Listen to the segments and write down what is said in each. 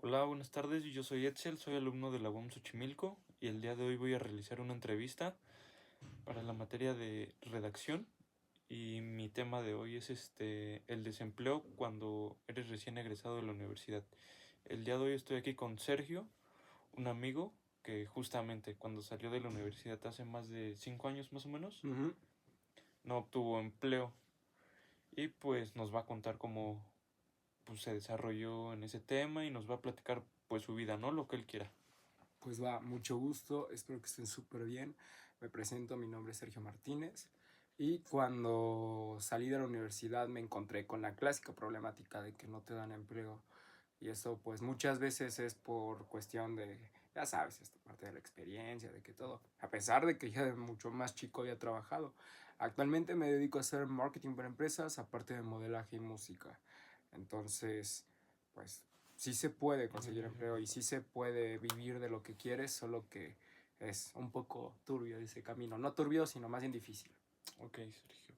Hola, buenas tardes. Yo soy Edsel, soy alumno de la UAM Xochimilco y el día de hoy voy a realizar una entrevista para la materia de redacción y mi tema de hoy es el desempleo cuando eres recién egresado de la universidad. El día de hoy estoy aquí con Sergio, un amigo que justamente cuando salió de la universidad hace más de 5 años más o menos, Ujú. no obtuvo empleo y pues nos va a contar cómo pues, se desarrolló en ese tema y nos va a platicar pues su vida, ¿no? Lo que él quiera. Pues va, mucho gusto, espero que estén súper bien. Me presento, mi nombre es Sergio Martínez y cuando salí de la universidad me encontré con la clásica problemática de que no te dan empleo y eso pues muchas veces es por cuestión de, ya sabes, esta parte de la experiencia, de que todo, a pesar de que ya de mucho más chico había trabajado. Actualmente me dedico a hacer marketing para empresas, aparte de modelaje y música. Entonces, pues sí se puede conseguir empleo y sí se puede vivir de lo que quieres, solo que es un poco turbio ese camino. No turbio, sino más bien difícil. Ok, Sergio.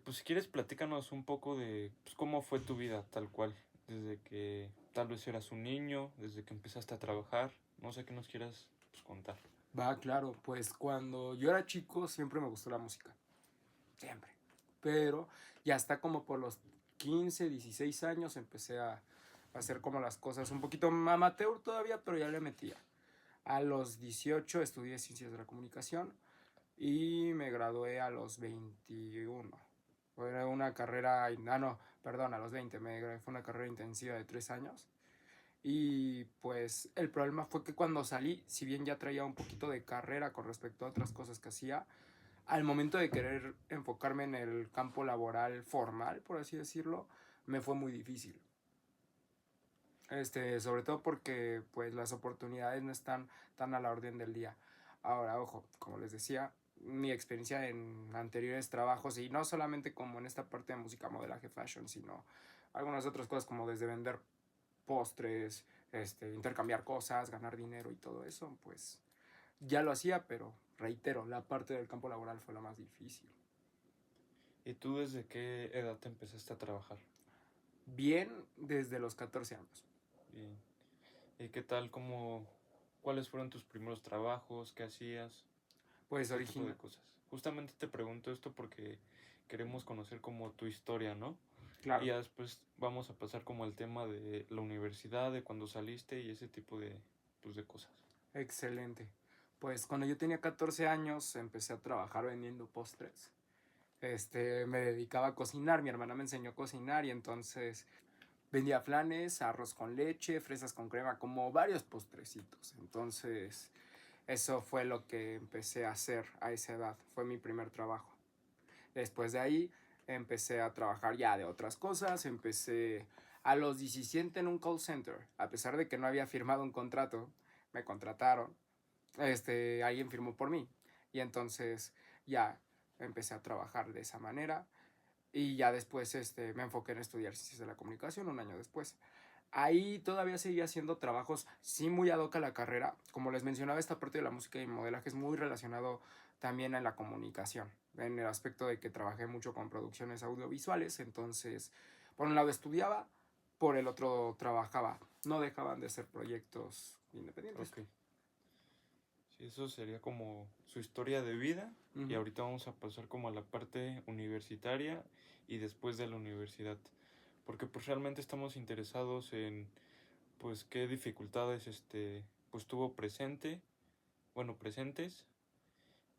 Pues si quieres platícanos un poco de pues, cómo fue tu vida tal cual, desde que tal vez eras un niño, desde que empezaste a trabajar, no sé qué nos quieras pues, contar. Va, claro, pues cuando yo era chico siempre me gustó la música, siempre. Pero ya hasta como por los 15 16 años empecé a hacer como las cosas un poquito amateur todavía, pero ya le metía. A los 18 estudié Ciencias de la Comunicación y me gradué a los 21. Fue una carrera, no, perdón, a los 20, fue una carrera intensiva de 3 años. Y pues el problema fue que cuando salí, si bien ya traía un poquito de carrera con respecto a otras cosas que hacía, al momento de querer enfocarme en el campo laboral formal, por así decirlo, me fue muy difícil. Sobre todo porque pues las oportunidades no están tan a la orden del día. Ahora, ojo, como les decía, mi experiencia en anteriores trabajos y no solamente como en esta parte de música, modelaje, fashion, sino algunas otras cosas como desde vender postres, intercambiar cosas, ganar dinero y todo eso, pues ya lo hacía, pero reitero, la parte del campo laboral fue la más difícil. ¿Y tú desde qué edad te empezaste a trabajar? Bien desde los 14 años. ¿Y qué tal, cuáles fueron tus primeros trabajos, qué hacías, Pues ese tipo de original, cosas? Justamente te pregunto esto porque queremos conocer como tu historia, ¿no? Y claro, ya después vamos a pasar como al tema de la universidad, de cuando saliste y ese tipo de, pues, de cosas. excelente. Pues cuando yo tenía 14 años empecé a trabajar vendiendo postres. Me dedicaba a cocinar, mi hermana me enseñó a cocinar y entonces vendía flanes, arroz con leche, fresas con crema, como varios postrecitos. Entonces, eso fue lo que empecé a hacer a esa edad, fue mi primer trabajo. Después de ahí empecé a trabajar ya de otras cosas, empecé a los 17 en un call center, a pesar de que no había firmado un contrato, me contrataron, alguien firmó por mí y entonces ya empecé a trabajar de esa manera y ya después me enfoqué en estudiar ciencias de la comunicación un año después. Ahí todavía seguía haciendo trabajos, sí muy ad hoc a la carrera. Como les mencionaba, esta parte de la música y modelaje es muy relacionado también en la comunicación, en el aspecto de que trabajé mucho con producciones audiovisuales. Entonces, por un lado estudiaba, por el otro trabajaba. No dejaban de ser proyectos independientes. Ok, sí, eso sería como su historia de vida y Ujú. ahorita vamos a pasar como a la parte universitaria y después de la universidad. Porque pues realmente estamos interesados en pues qué dificultades pues tuvo presentes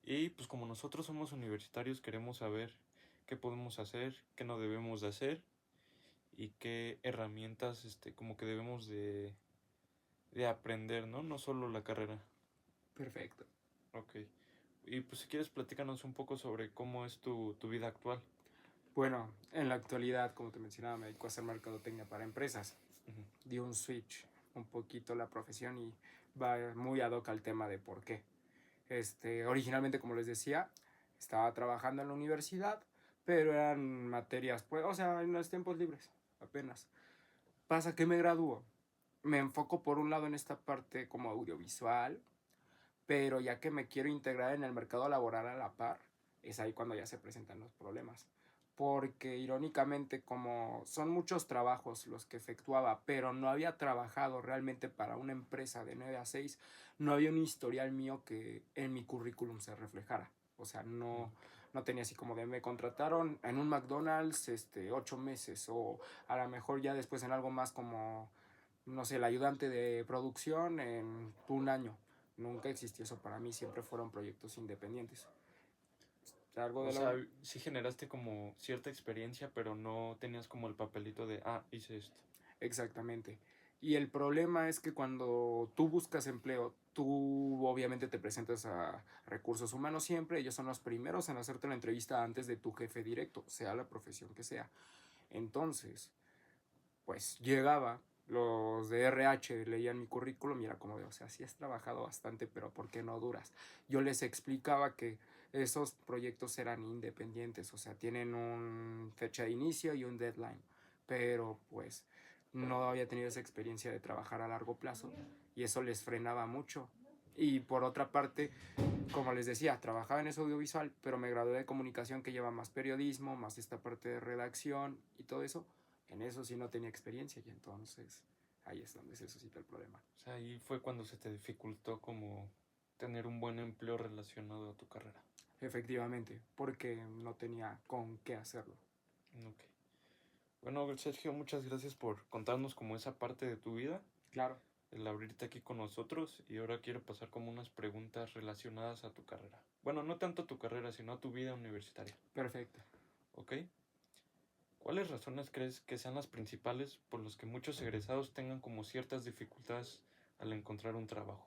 y pues como nosotros somos universitarios queremos saber qué podemos hacer, qué no debemos de hacer y qué herramientas como que debemos de aprender, ¿no? No solo la carrera. Perfecto. Ok. Y pues si quieres platícanos un poco sobre cómo es tu vida actual. Bueno, en la actualidad, como te mencionaba, me dedico a hacer mercadotecnia para empresas. Ujú. Di un switch un poquito la profesión y va muy ad hoc al tema de por qué. Originalmente, como les decía, estaba trabajando en la universidad, pero eran materias, pues, o sea, en los tiempos libres, apenas. Pasa que me gradúo. Me enfoco por un lado en esta parte como audiovisual, pero ya que me quiero integrar en el mercado laboral a la par, es ahí cuando ya se presentan los problemas. porque irónicamente como son muchos trabajos los que efectuaba, pero no había trabajado realmente para una empresa de 9 a 6, no había un historial mío que en mi currículum se reflejara. O sea, no tenía así como de me contrataron en un McDonald's 8 meses o a lo mejor ya después en algo más como, no sé, el ayudante de producción en un año. Nunca existió eso para mí, siempre fueron proyectos independientes. Algo O de sea, lo... sí generaste como cierta experiencia, pero no tenías como el papelito de, ah, hice esto. Exactamente. Y el problema es que cuando tú buscas empleo, tú obviamente te presentas a recursos humanos siempre, ellos son los primeros en hacerte la entrevista antes de tu jefe directo, sea la profesión que sea. Entonces, pues llegaba, los de RH leían mi currículum y era como de, o sea, sí has trabajado bastante, pero ¿por qué no duras? Yo les explicaba que esos proyectos eran independientes, o sea, tienen un fecha de inicio y un deadline, pero pues no había tenido esa experiencia de trabajar a largo plazo y eso les frenaba mucho. Y por otra parte, como les decía, trabajaba en eso audiovisual, pero me gradué de comunicación que lleva más periodismo, más esta parte de redacción y todo eso. En eso sí no tenía experiencia y entonces ahí es donde se suscita el problema. O sea, ahí fue cuando se te dificultó como tener un buen empleo relacionado a tu carrera. Efectivamente, porque no tenía con qué hacerlo. Ok. Bueno, Sergio, muchas gracias por contarnos como esa parte de tu vida, Claro, el abrirte aquí con nosotros y ahora quiero pasar como unas preguntas relacionadas a tu carrera. Bueno, no tanto a tu carrera, sino a tu vida universitaria. perfecto. ¿Ok? ¿Cuáles razones crees que sean las principales por las que muchos egresados tengan como ciertas dificultades al encontrar un trabajo?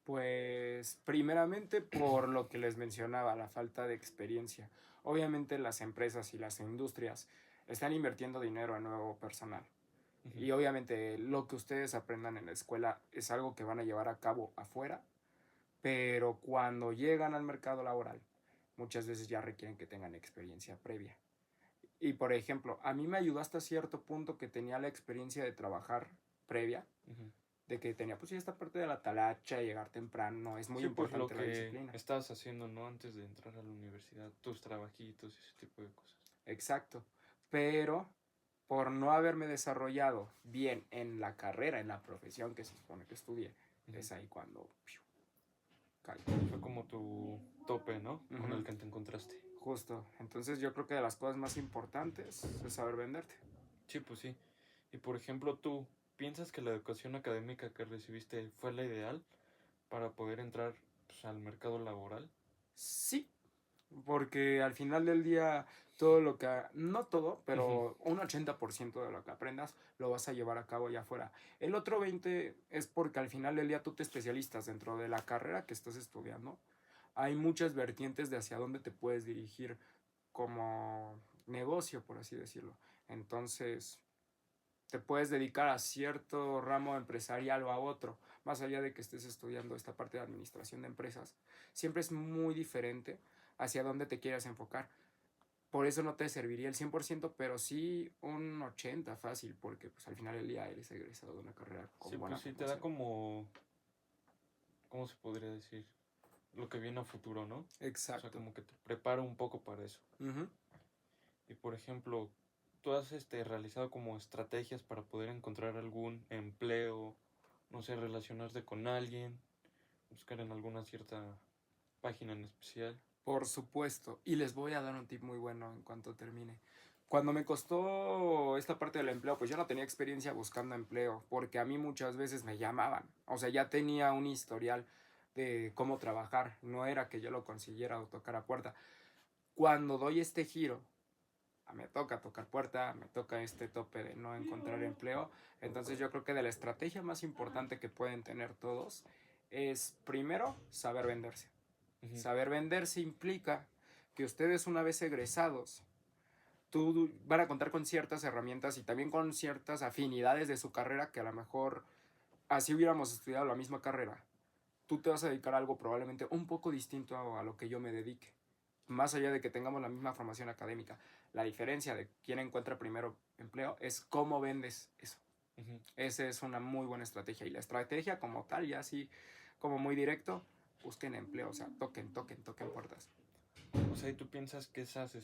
Pues primeramente por lo que les mencionaba, la falta de experiencia. Obviamente las empresas y las industrias están invirtiendo dinero en nuevo personal. Ujú. Y obviamente lo que ustedes aprendan en la escuela es algo que van a llevar a cabo afuera, pero cuando llegan al mercado laboral, muchas veces ya requieren que tengan experiencia previa. Y por ejemplo, a mí me ayudó hasta cierto punto que tenía la experiencia de trabajar previa, Ujú. de que tenía pues ya esta parte de la talacha, llegar temprano, es muy Sí, pues lo importante la que disciplina. estabas haciendo, ¿no? Antes de entrar a la universidad, tus trabajitos y ese tipo de cosas. Exacto. Pero por no haberme desarrollado bien en la carrera, en la profesión que se supone que estudié, Ujú. es ahí cuando caí. Fue como tu tope, ¿no? Con el Ujú. que te encontraste. Justo. Entonces yo creo que de las cosas más importantes es saber venderte. Sí, pues sí. Y por ejemplo, tú, ¿piensas que la educación académica que recibiste fue la ideal para poder entrar pues, al mercado laboral? Sí, porque al final del día todo lo que, no todo, Ujú. pero un 80% de lo que aprendas lo vas a llevar a cabo allá afuera. El otro 20 es porque al final del día tú te especialistas dentro de la carrera que estás estudiando. Hay muchas vertientes de hacia dónde te puedes dirigir como negocio, por así decirlo. Entonces, te puedes dedicar a cierto ramo empresarial o a otro, más allá de que estés estudiando esta parte de administración de empresas. Siempre es muy diferente hacia dónde te quieras enfocar. Por eso no te serviría el 100%, pero sí un 80% fácil, porque pues, al final del día eres egresado de una carrera Sí, con buena pues sí, te da formación. como, ¿cómo se podría decir? Lo que viene a futuro, ¿no? O sea, Exacto. como que te prepara un poco para eso. Ujú. Y por ejemplo, ¿tú has realizado como estrategias para poder encontrar algún empleo, no sé, relacionarte con alguien, buscar en alguna cierta página en especial? Por supuesto. Y les voy a dar un tip muy bueno en cuanto termine. Cuando me costó esta parte del empleo, pues yo no tenía experiencia buscando empleo, porque a mí muchas veces me llamaban. O sea, ya tenía un historial de cómo trabajar. No era que yo lo consiguiera o tocara puerta. Cuando doy este giro, me toca tocar puerta, me toca este tope de no encontrar empleo. Entonces yo creo que de la estrategia más importante que pueden tener todos es primero saber venderse. Ujú. Saber venderse implica que ustedes una vez egresados, tú van a contar con ciertas herramientas y también con ciertas afinidades de su carrera que a lo mejor así hubiéramos estudiado la misma carrera. Tú te vas a dedicar a algo probablemente un poco distinto a lo que yo me dedique. Más allá de que tengamos la misma formación académica. La diferencia de quién encuentra primero empleo es cómo vendes eso. Ujú. Esa es una muy buena estrategia. Y la estrategia como tal, ya así como muy directo, busquen empleo, o sea, toquen puertas. O sea, ¿y tú piensas que esas,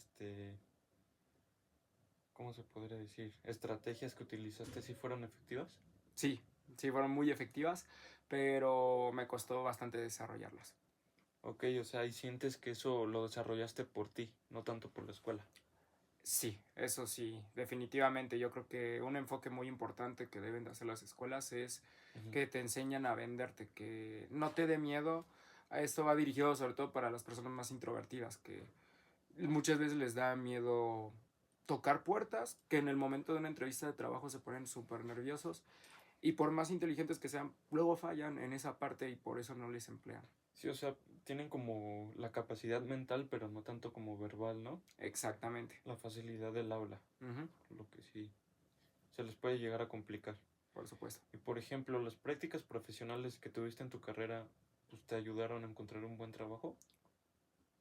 ¿cómo se podría decir? ¿Estrategias que utilizaste sí fueron efectivas? Sí, sí fueron muy efectivas, pero me costó bastante desarrollarlas. Ok, o sea, y sientes que eso lo desarrollaste por ti, no tanto por la escuela. Sí, eso sí, definitivamente. Yo creo que un enfoque muy importante que deben de hacer las escuelas es Ujú. que te enseñan a venderte, que no te dé miedo. Esto va dirigido sobre todo para las personas más introvertidas, que muchas veces les da miedo tocar puertas, que en el momento de una entrevista de trabajo se ponen súper nerviosos y por más inteligentes que sean, luego fallan en esa parte y por eso no les emplean. Sí, o sea, tienen como la capacidad mental, pero no tanto como verbal, ¿no? Exactamente. La facilidad del habla, Ujú, lo que sí se les puede llegar a complicar. por supuesto. Y por ejemplo, las prácticas profesionales que tuviste en tu carrera, pues te ayudaron a encontrar un buen trabajo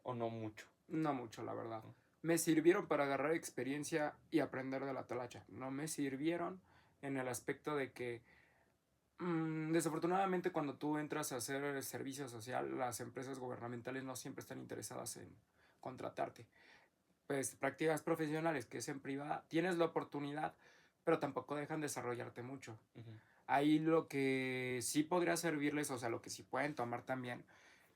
o no mucho, No mucho, la verdad. ¿no? Me sirvieron para agarrar experiencia y aprender de la talacha. No me sirvieron en el aspecto de que, desafortunadamente, cuando tú entras a hacer el servicio social, las empresas gubernamentales no siempre están interesadas en contratarte. Pues prácticas profesionales, que es en privada, tienes la oportunidad, pero tampoco dejan desarrollarte mucho. Ujú. Ahí lo que sí podría servirles, o sea, lo que sí pueden tomar también,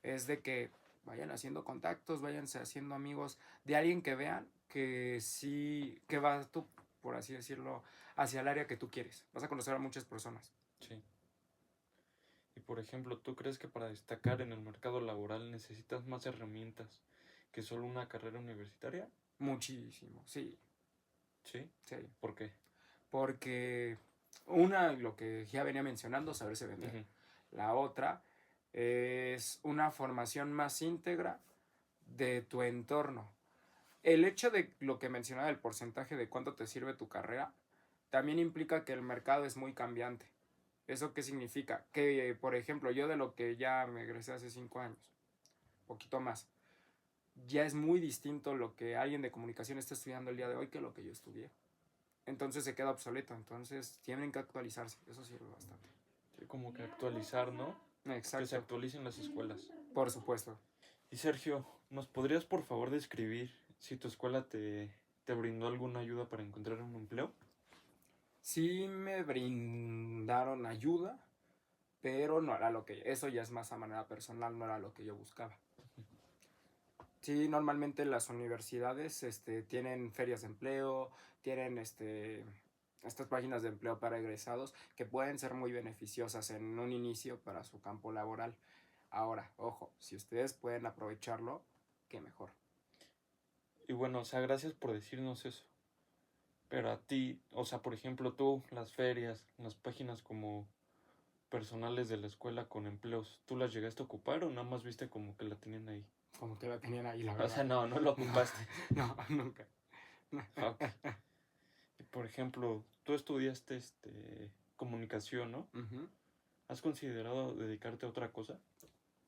es de que vayan haciendo contactos, váyanse haciendo amigos de alguien que vean que sí, que vas tú, por así decirlo, hacia el área que tú quieres. Vas a conocer a muchas personas. Sí. Y por ejemplo, ¿tú crees que para destacar en el mercado laboral necesitas más herramientas que solo una carrera universitaria? Muchísimo, sí, Sí. sí. ¿Por qué? Porque una, lo que ya venía mencionando, saberse vender. Ujú. La otra es una formación más íntegra de tu entorno. El hecho de lo que mencionaba del porcentaje de cuánto te sirve tu carrera, también implica que el mercado es muy cambiante. ¿Eso qué significa? Que, por ejemplo, yo de lo que ya me egresé hace 5 años, poquito más, ya es muy distinto lo que alguien de comunicación está estudiando el día de hoy que lo que yo estudié. Entonces se queda obsoleto, entonces tienen que actualizarse, eso sirve bastante. Sí, como que actualizar, ¿no? Que se Exacto, actualicen las escuelas. por supuesto. Y Sergio, ¿nos podrías por favor describir si tu escuela te brindó alguna ayuda para encontrar un empleo? Sí me brindaron ayuda, pero no era lo que, eso ya es más a manera personal, no era lo que yo buscaba. Sí, normalmente las universidades tienen ferias de empleo, tienen estas páginas de empleo para egresados que pueden ser muy beneficiosas en un inicio para su campo laboral. Ahora, ojo, si ustedes pueden aprovecharlo, qué mejor. Y bueno, o sea, gracias por decirnos eso. Pero a ti, o sea, por ejemplo, tú, las ferias, las páginas como personales de la escuela con empleos, ¿tú las llegaste a ocupar o nada más viste como que la tenían ahí? Como que la tenían ahí, la O sea, verdad. no, no lo No, ocupaste. no, nunca. Ok. Y por ejemplo, tú estudiaste comunicación, ¿no? Ujú. ¿Has considerado dedicarte a otra cosa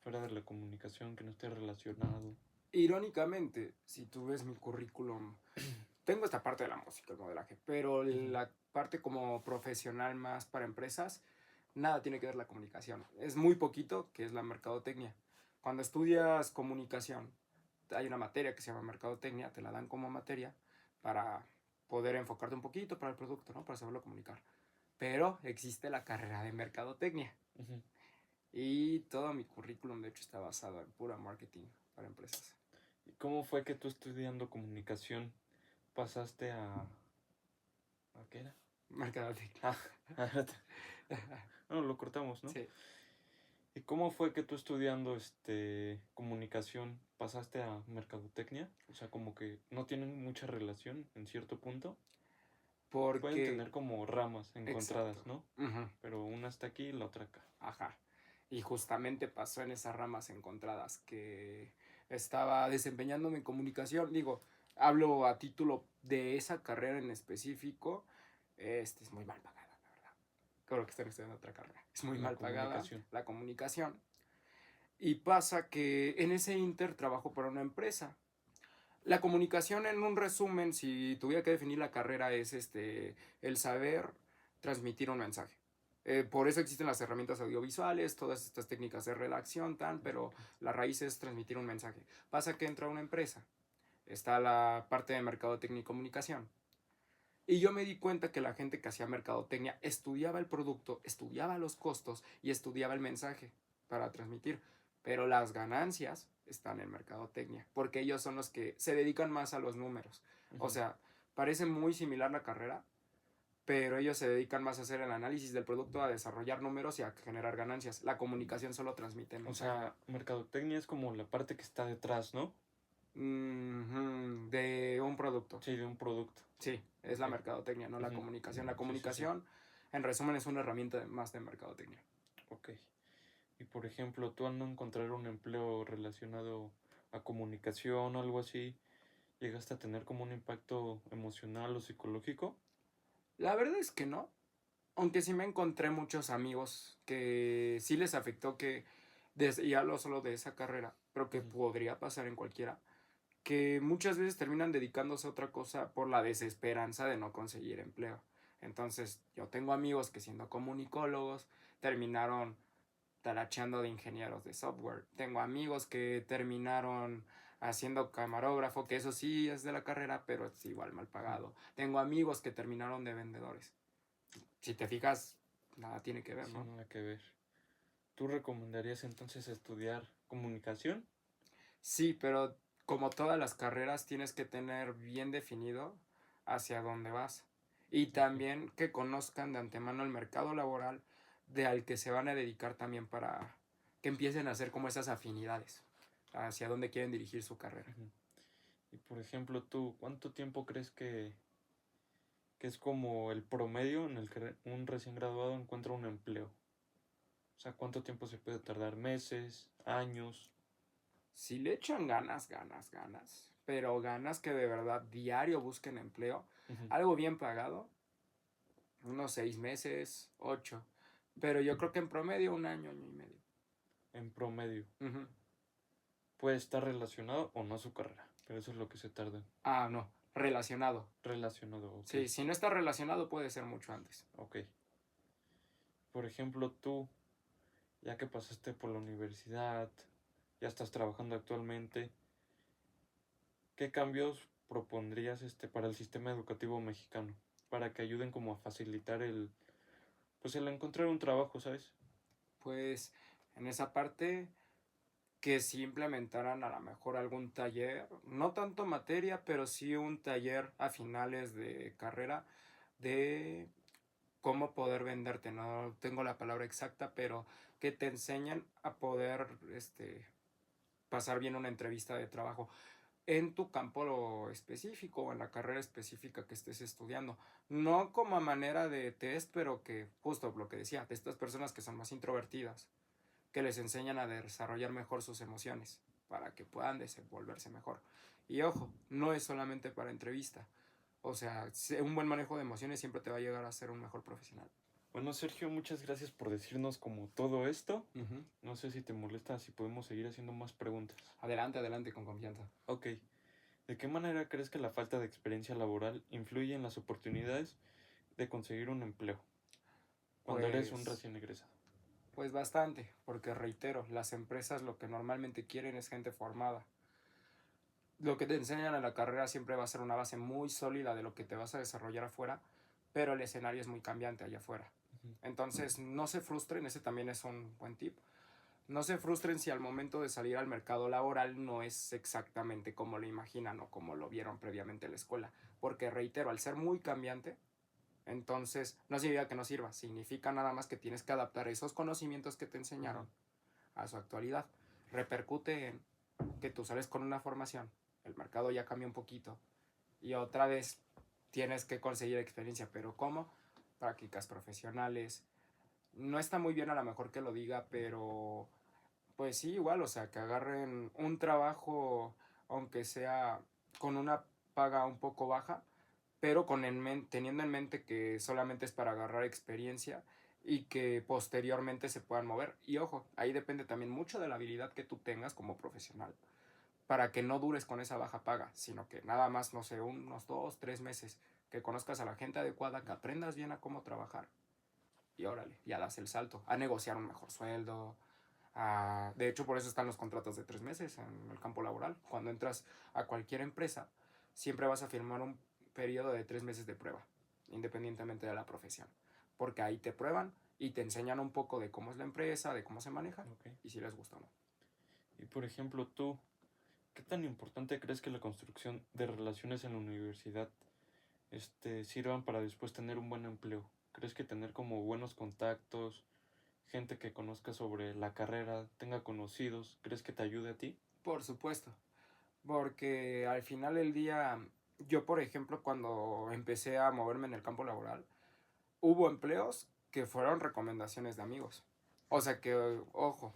fuera de la comunicación que no esté relacionado? Irónicamente, si tú ves mi currículum, tengo esta parte de la música, el modelaje, pero Ujú. la parte como profesional más para empresas, nada tiene que ver la comunicación. Es muy poquito, que es la mercadotecnia. Cuando estudias comunicación, hay una materia que se llama mercadotecnia, te la dan como materia para poder enfocarte un poquito para el producto, ¿no? Para saberlo comunicar. Pero existe la carrera de mercadotecnia Ujú. y todo mi currículum, de hecho, está basado en pura marketing para empresas. ¿Y cómo fue que tú estudiando comunicación pasaste ¿a qué era? Mercadotecnia. Ah, no, lo cortamos, ¿no? Sí. ¿Y cómo fue que tú estudiando comunicación pasaste a mercadotecnia? O sea, como que no tienen mucha relación en cierto punto. Pueden Porque, tener como ramas encontradas, exacto. ¿no? Ujú. Pero una está aquí y la otra acá. Ajá. Y justamente pasó en esas ramas encontradas que estaba desempeñándome en comunicación. Digo, hablo a título de esa carrera en específico. Es muy mal pagada, la verdad. Creo que están estudiando otra carrera. Es muy La mal pagada comunicación. la comunicación. Y pasa que en ese inter trabajo para una empresa. La comunicación, en un resumen, si tuviera que definir la carrera, es el saber transmitir un mensaje. Por eso existen las herramientas audiovisuales, todas estas técnicas de redacción, pero la raíz es transmitir un mensaje. Pasa que entra una empresa, está la parte de mercadotecnia y comunicación. Y yo me di cuenta que la gente que hacía mercadotecnia estudiaba el producto, estudiaba los costos y estudiaba el mensaje para transmitir. Pero las ganancias están en mercadotecnia, porque ellos son los que se dedican más a los números. O Ujú. sea, parece muy similar la carrera, pero ellos se dedican más a hacer el análisis del producto, a desarrollar números y a generar ganancias. La comunicación solo transmite O mensaje. sea, mercadotecnia es como la parte que está detrás, ¿no? De un producto. Sí, de un producto. Sí, es Ok. la mercadotecnia, no la Ujú. comunicación. La Sí, sí, sí. comunicación, en resumen, es una herramienta más de mercadotecnia. Ok. Y por ejemplo, tú al no encontrar un empleo relacionado a comunicación o algo así, ¿llegaste a tener como un impacto emocional o psicológico? La verdad es que no, aunque sí me encontré muchos amigos que sí les afectó que, y hablo solo de esa carrera, pero que Ujú. podría pasar en cualquiera, que muchas veces terminan dedicándose a otra cosa por la desesperanza de no conseguir empleo. Entonces, yo tengo amigos que siendo comunicólogos terminaron taracheando de ingenieros de software. Tengo amigos que terminaron haciendo camarógrafo, que eso sí es de la carrera, pero es igual mal Ujú. pagado. Tengo amigos que terminaron de vendedores. Si te fijas, nada tiene que ver, Sí, ¿no? nada que ver. ¿Tú recomendarías entonces estudiar comunicación? Sí, pero como todas las carreras tienes que tener bien definido hacia dónde vas. Y Ok. también que conozcan de antemano el mercado laboral de al que se van a dedicar también para que empiecen a hacer como esas afinidades hacia dónde quieren dirigir su carrera. Ujú. Y por ejemplo, tú, ¿cuánto tiempo crees que es como el promedio en el que un recién graduado encuentra un empleo? O sea, ¿cuánto tiempo se puede tardar? ¿Meses? ¿Años? Si le echan ganas, pero ganas que de verdad diario busquen empleo, Ujú. algo bien pagado, unos 6 meses, 8, pero yo creo que en promedio un año, año y medio. En promedio. Ujú. Puede estar relacionado o no a su carrera, pero eso es lo que se tarda. Ah, no, relacionado. Relacionado, ok. Sí, si no está relacionado puede ser mucho antes. Ok. Por ejemplo, tú, ya que pasaste por la universidad, ya estás trabajando actualmente, ¿qué cambios propondrías para el sistema educativo mexicano? Para que ayuden como a facilitar pues el encontrar un trabajo, ¿sabes? Pues en esa parte que si implementaran a lo mejor algún taller, no tanto materia, pero sí un taller a finales de carrera de cómo poder venderte. No tengo la palabra exacta, pero que te enseñan a poder pasar bien una entrevista de trabajo en tu campo específico o en la carrera específica que estés estudiando. No como a manera de test, pero que justo lo que decía, de estas personas que son más introvertidas, que les enseñan a desarrollar mejor sus emociones para que puedan desenvolverse mejor. Y ojo, no es solamente para entrevista. O sea, un buen manejo de emociones siempre te va a llegar a ser un mejor profesional. Bueno, Sergio, muchas gracias por decirnos como todo esto. Ujú. No sé si te molesta si podemos seguir haciendo más preguntas. Adelante, adelante, con confianza. Ok. ¿De qué manera crees que la falta de experiencia laboral influye en las oportunidades de conseguir un empleo cuando eres un Pues, recién egresado? pues bastante, porque reitero, las empresas lo que normalmente quieren es gente formada. Lo que te enseñan en la carrera siempre va a ser una base muy sólida de lo que te vas a desarrollar afuera, pero el escenario es muy cambiante allá afuera. Ujú. Entonces, no se frustren, ese también es un buen tip. No se frustren si al momento de salir al mercado laboral no es exactamente como lo imaginan o como lo vieron previamente en la escuela. Porque reitero, al ser muy cambiante, entonces no significa que no sirva, significa nada más que tienes que adaptar esos conocimientos que te Ujú. enseñaron a su actualidad. Repercute en que tú sales con una formación, el mercado ya cambia un poquito y otra vez tienes que conseguir experiencia, pero ¿cómo? Prácticas profesionales. No está muy bien a lo mejor que lo diga, pero pues sí, igual, o sea, que agarren un trabajo, aunque sea con una paga un poco baja, pero teniendo en mente que solamente es para agarrar experiencia y que posteriormente se puedan mover. Y ojo, ahí depende también mucho de la habilidad que tú tengas como profesional, para que no dures con esa baja paga, sino que nada más, no sé, unos 2, 3 meses, que conozcas a la gente adecuada, que aprendas bien a cómo trabajar. Y órale, ya das el salto, a negociar un mejor sueldo. De hecho, por eso están los contratos de 3 meses en el campo laboral. Cuando entras a cualquier empresa, siempre vas a firmar un periodo de 3 meses de prueba. independientemente de la profesión. Porque ahí te prueban y te enseñan un poco de cómo es la empresa, de cómo se maneja Ok. y si les gusta o no. Y por ejemplo, tú, ¿qué tan importante crees que la construcción de relaciones en la universidad sirvan para después tener un buen empleo? ¿Crees que tener como buenos contactos, gente que conozca sobre la carrera, tenga conocidos, crees que te ayude a ti? Por supuesto, porque al final del día, yo por ejemplo, cuando empecé a moverme en el campo laboral, hubo empleos que fueron recomendaciones de amigos. O sea que, ojo,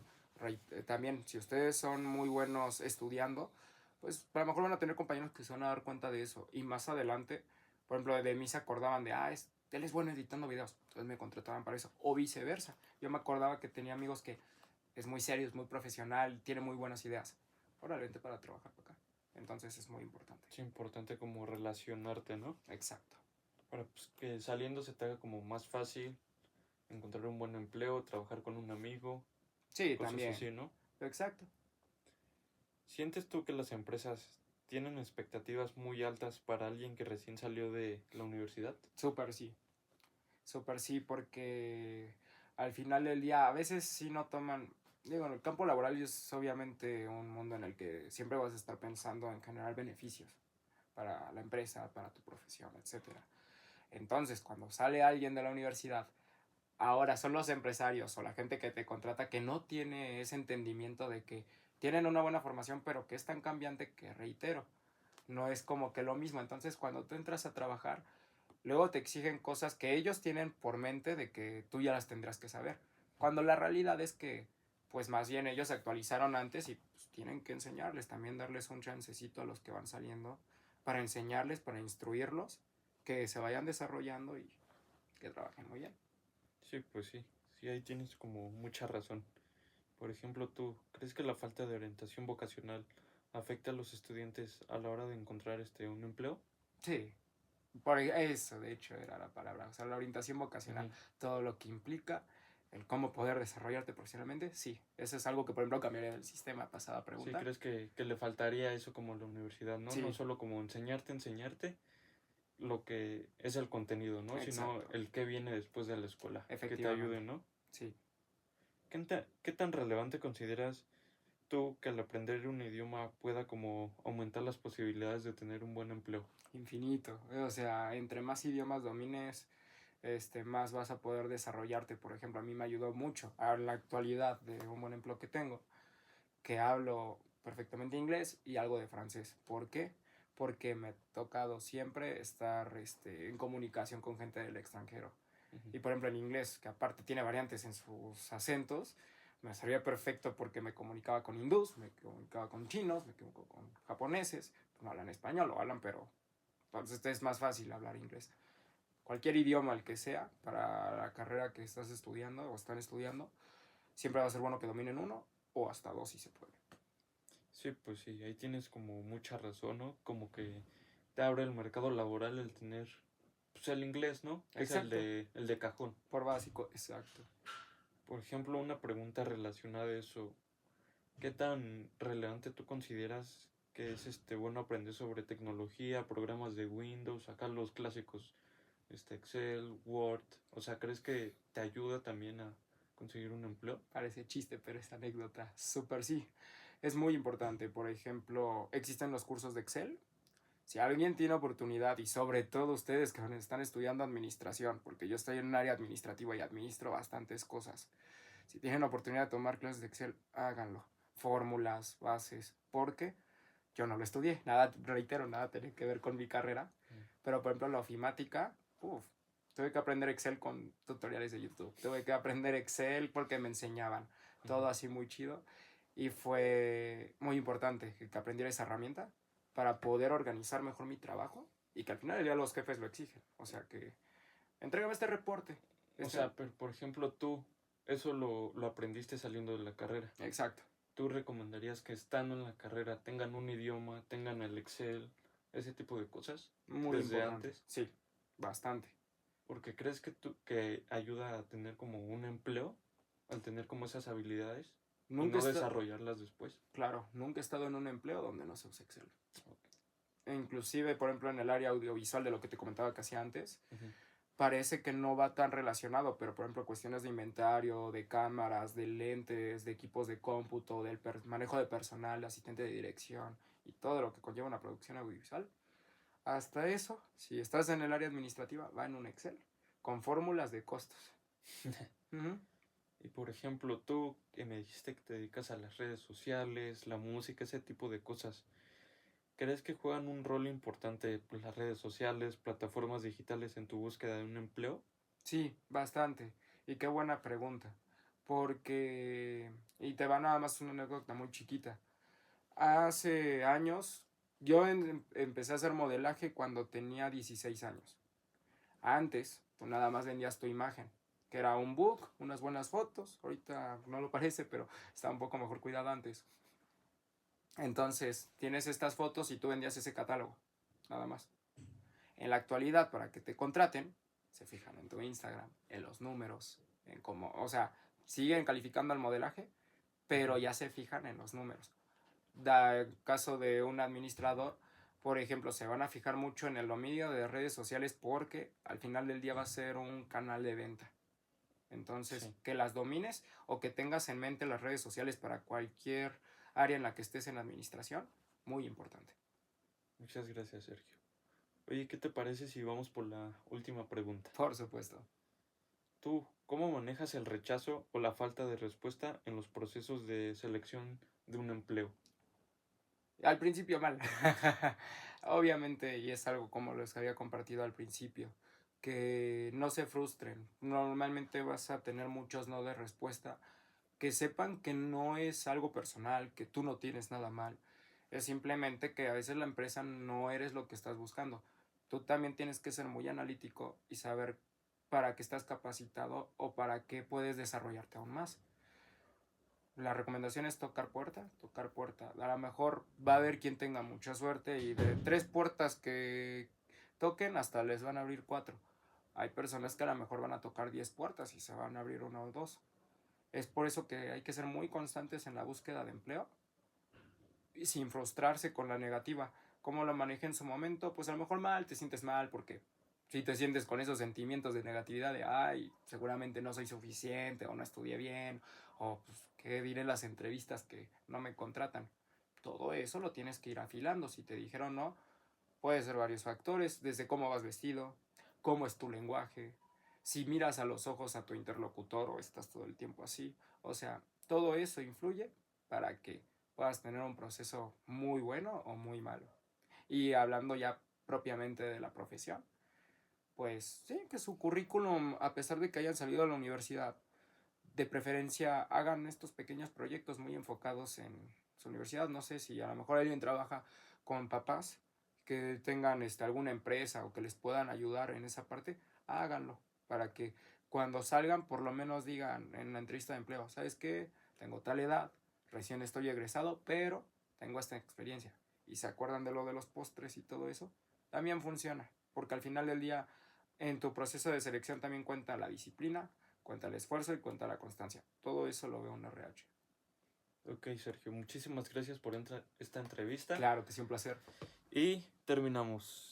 también si ustedes son muy buenos estudiando, pues a lo mejor van a tener compañeros que se van a dar cuenta de eso. Y más adelante, por ejemplo, de mí se acordaban de, él es bueno editando videos. Entonces me contrataban para eso. O viceversa. Yo me acordaba que tenía amigos que es muy serio, es muy profesional, tiene muy buenas ideas. Órale, vente para trabajar para acá. Entonces es muy importante. Es importante como relacionarte, ¿no? Exacto. Para pues, que saliendo se te haga como más fácil encontrar un buen empleo, trabajar con un amigo, Sí, cosas también. así, ¿no? Exacto. ¿Sientes tú que las empresas tienen expectativas muy altas para alguien que recién salió de la universidad? Súper sí. Súper sí, porque al final del día a veces sí no toman, digo, en el campo laboral es obviamente un mundo en el que siempre vas a estar pensando en generar beneficios para la empresa, para tu profesión, etcétera. Entonces, cuando sale alguien de la universidad, ahora son los empresarios o la gente que te contrata que no tiene ese entendimiento de que tienen una buena formación, pero que es tan cambiante que, reitero, no es como que lo mismo. Entonces, cuando tú entras a trabajar, luego te exigen cosas que ellos tienen por mente de que tú ya las tendrás que saber. Cuando la realidad es que, pues más bien ellos se actualizaron antes y pues, tienen que enseñarles, también darles un chancecito a los que van saliendo para enseñarles, para instruirlos, que se vayan desarrollando y que trabajen muy bien. Sí, pues sí, sí, ahí tienes como mucha razón. Por ejemplo, ¿tú crees que la falta de orientación vocacional afecta a los estudiantes a la hora de encontrar un empleo? Sí, por eso de hecho era la palabra, o sea, la orientación vocacional, Ujú. todo lo que implica el cómo poder desarrollarte profesionalmente, sí, eso es algo que por ejemplo cambiaría del sistema pasada ¿Sí pregunta. crees que le faltaría eso como a la universidad, ¿no? No Sí, solo como enseñarte lo que es el contenido, ¿no? Sino exacto, el que viene después de la escuela, que te ayude, efectivamente, ¿no? sí, ¿Qué tan relevante consideras tú que al aprender un idioma pueda como aumentar las posibilidades de tener un buen empleo? infinito, o sea, entre más idiomas domines, más vas a poder desarrollarte. Por ejemplo, a mí me ayudó mucho a la actualidad de un buen empleo que tengo, que hablo perfectamente inglés y algo de francés. ¿Por qué? Porque me ha tocado siempre estar en comunicación con gente del extranjero. Ujú. Y por ejemplo en inglés, que aparte tiene variantes en sus acentos, me salía perfecto porque me comunicaba con hindús, me comunicaba con chinos, me comunicaba con japoneses, pues no hablan español, lo hablan, pero entonces es más fácil hablar inglés. Cualquier idioma, el que sea, para la carrera que estás estudiando o están estudiando, siempre va a ser bueno que dominen uno o hasta dos si se puede. Sí, pues sí, ahí tienes como mucha razón, ¿no? Como que te abre el mercado laboral el tener, pues el inglés, ¿no? Es Exacto, el de cajón. por básico, exacto. Por ejemplo, una pregunta relacionada a eso. ¿Qué tan relevante tú consideras que es bueno aprender sobre tecnología, programas de Windows, acá los clásicos, Excel, Word? O sea, ¿crees que te ayuda también a conseguir un empleo? Parece chiste, pero esta anécdota, súper sí. Es muy importante. Por ejemplo, existen los cursos de Excel. Si alguien tiene oportunidad, y sobre todo ustedes que están estudiando administración, porque yo estoy en un área administrativa y administro bastantes cosas. Si tienen oportunidad de tomar clases de Excel, háganlo. Fórmulas, bases, porque yo no lo estudié. Nada, reitero, nada tiene que ver con mi carrera. Mm. Pero por ejemplo, la ofimática, tuve que aprender Excel con tutoriales de YouTube. Tuve que aprender Excel porque me enseñaban. Ujú. Todo así muy chido. Y fue muy importante que aprendiera esa herramienta para poder organizar mejor mi trabajo y que al final del día los jefes lo exigen. O sea que, entrégame este reporte. O Este... sea, pero, por ejemplo, tú eso lo aprendiste saliendo de la carrera. Exacto. ¿Tú recomendarías que estando en la carrera tengan un idioma, tengan el Excel, ese tipo de cosas Muy desde importante. antes? Sí, bastante. Porque crees que ayuda a tener como un empleo al tener como esas habilidades y Nunca he no estado, desarrollarlas después. claro, nunca he estado en un empleo donde no se use Excel. Ok. inclusive, por ejemplo, en el área audiovisual de lo que te comentaba casi antes, Ujú. parece que no va tan relacionado, pero por ejemplo cuestiones de inventario, de cámaras, de lentes, de equipos de cómputo, del manejo de personal, de asistente de dirección y todo lo que conlleva una producción audiovisual. Hasta eso, si estás en el área administrativa, va en un Excel con fórmulas de costos. Ujú. Y por ejemplo, tú que me dijiste que te dedicas a las redes sociales, la música, ese tipo de cosas, ¿crees que juegan un rol importante pues, las redes sociales, plataformas digitales en tu búsqueda de un empleo? Sí, bastante. Y qué buena pregunta. Porque, y te va nada más una anécdota muy chiquita. Hace años, yo empecé a hacer modelaje cuando tenía 16 años. Antes, tú nada más vendías tu imagen, que era un book, unas buenas fotos. Ahorita no lo parece, pero estaba un poco mejor cuidado antes. Entonces, tienes estas fotos y tú vendías ese catálogo, nada más. En la actualidad, para que te contraten, se fijan en tu Instagram, en los números, en cómo, o sea, siguen calificando al modelaje, pero Ujú. ya se fijan en los números. Da el caso de un administrador, por ejemplo, se van a fijar mucho en el dominio de redes sociales porque al final del día va a ser un canal de venta. Entonces, Sí, que las domines o que tengas en mente las redes sociales para cualquier área en la que estés en la administración, muy importante. muchas gracias, Sergio. Oye, ¿qué te parece si vamos por la última pregunta? Por supuesto. ¿Tú cómo manejas el rechazo o la falta de respuesta en los procesos de selección de un empleo? Al principio mal. Obviamente, y es algo como les había compartido al principio, que no se frustren. Normalmente vas a tener muchos no de respuesta, que sepan que no es algo personal, que tú no tienes nada mal. Es simplemente que a veces la empresa no eres lo que estás buscando. Tú también tienes que ser muy analítico y saber para qué estás capacitado o para qué puedes desarrollarte aún más. La recomendación es tocar puerta, tocar puerta. A lo mejor va a haber quien tenga mucha suerte y de 3 puertas que toquen hasta les van a abrir 4. Hay personas que a lo mejor van a tocar 10 puertas y se van a abrir 1 o 2. Es por eso que hay que ser muy constantes en la búsqueda de empleo y sin frustrarse con la negativa. ¿Cómo lo manejé en su momento? Pues a lo mejor mal, te sientes mal porque si te sientes con esos sentimientos de negatividad de, ay, seguramente no soy suficiente o no estudié bien o pues, qué diré en las entrevistas que no me contratan. Todo eso lo tienes que ir afilando. Si te dijeron no, puede ser varios factores, desde cómo vas vestido, cómo es tu lenguaje, si miras a los ojos a tu interlocutor o estás todo el tiempo así. O sea, todo eso influye para que puedas tener un proceso muy bueno o muy malo. Y hablando ya propiamente de la profesión, pues sí, que su currículum, a pesar de que hayan salido de la universidad, de preferencia hagan estos pequeños proyectos muy enfocados en su universidad. No sé si a lo mejor alguien trabaja con papás que tengan alguna empresa o que les puedan ayudar en esa parte, háganlo para que cuando salgan por lo menos digan en la entrevista de empleo, ¿sabes qué? Tengo tal edad, recién estoy egresado, pero tengo esta experiencia. Y se acuerdan de lo de los postres y todo eso, también funciona, porque al final del día en tu proceso de selección también cuenta la disciplina, cuenta el esfuerzo y cuenta la constancia. Todo eso lo veo en RH. Ok, Sergio, muchísimas gracias por esta entrevista Claro que sí, un placer. y terminamos.